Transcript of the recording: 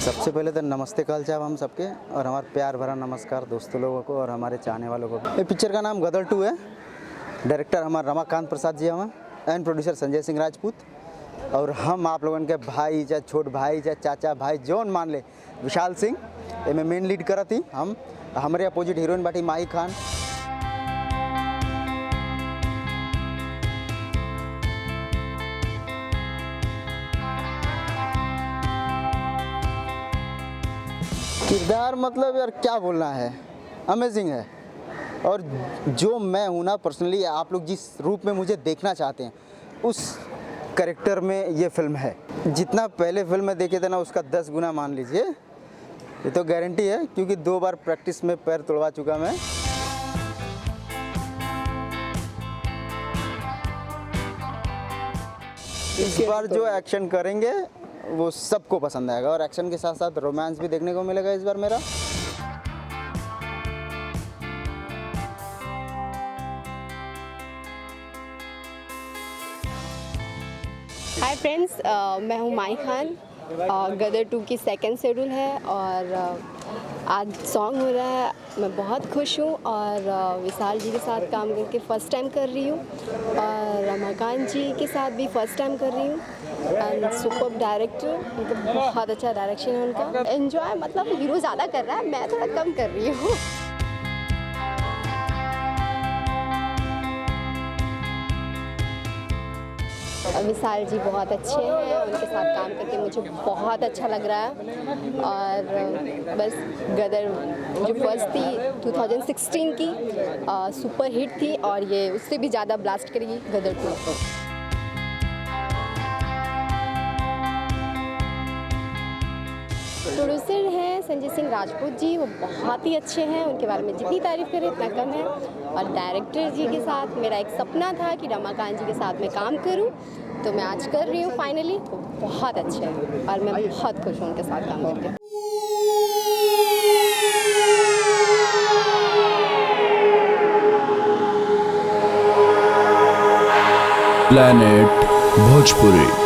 सबसे पहले तो नमस्ते कहल चाहब हम सबके और हमारा प्यार भरा नमस्कार दोस्तों लोगों को और हमारे चाहने वालों को। ये पिक्चर का नाम गदर 2 है। डायरेक्टर हमारा रमाकांत प्रसाद जी हमें एंड प्रोड्यूसर संजय सिंह राजपूत। और हम आप लोगों के भाई चाहे छोट भाई चाहे चाचा भाई जौन मान ले विशाल सिंह में मेन लीड करा थी। हम हमारे अपोजिट हीरोइन बाटी माही खान। किरदार मतलब यार क्या बोलना है, अमेजिंग है। और जो मैं हूँ ना पर्सनली, आप लोग जिस रूप में मुझे देखना चाहते हैं उस कैरेक्टर में ये फिल्म है। जितना पहले फिल्म में देखे थे ना उसका 10 गुना मान लीजिए, ये तो गारंटी है क्योंकि 2 बार प्रैक्टिस में पैर तोड़वा चुका मैं। इस बार जो एक्शन करेंगे वो सबको पसंद आएगा और एक्शन के साथ साथ रोमांस भी देखने को मिलेगा इस बार मेरा। हाय फ्रेंड्स, मैं हूँ माही खान। गदर 2 की सेकंड शेड्यूल है और आज सॉन्ग हो रहा है। मैं बहुत खुश हूँ और विशाल जी के साथ काम करके फ़र्स्ट टाइम कर रही हूँ और रमाकांत जी के साथ भी फ़र्स्ट टाइम कर रही हूँ। एंड सुपर डायरेक्टर, मतलब बहुत अच्छा डायरेक्शन है उनका। एन्जॉय मतलब हीरो ज़्यादा कर रहा है, मैं थोड़ा कम कर रही हूँ। विशाल जी बहुत अच्छे हैं, उनके साथ काम करके मुझे बहुत अच्छा लग रहा है। और बस गदर जो फर्स्ट थी 2016 की सुपर हिट थी और ये उससे भी ज़्यादा ब्लास्ट करेगी गदर 2। प्रोड्यूसर हैं संजय सिंह राजपूत जी, वो बहुत ही अच्छे हैं। उनके बारे में जितनी तारीफ़ करें इतना कम है। और डायरेक्टर जी के साथ मेरा एक सपना था कि रमाकांत जी के साथ मैं काम करूं, तो मैं आज कर रही हूं फाइनली। तो बहुत अच्छे हैं और मैं बहुत खुश हूं उनके साथ काम करके। प्लैनेट भोजपुरी।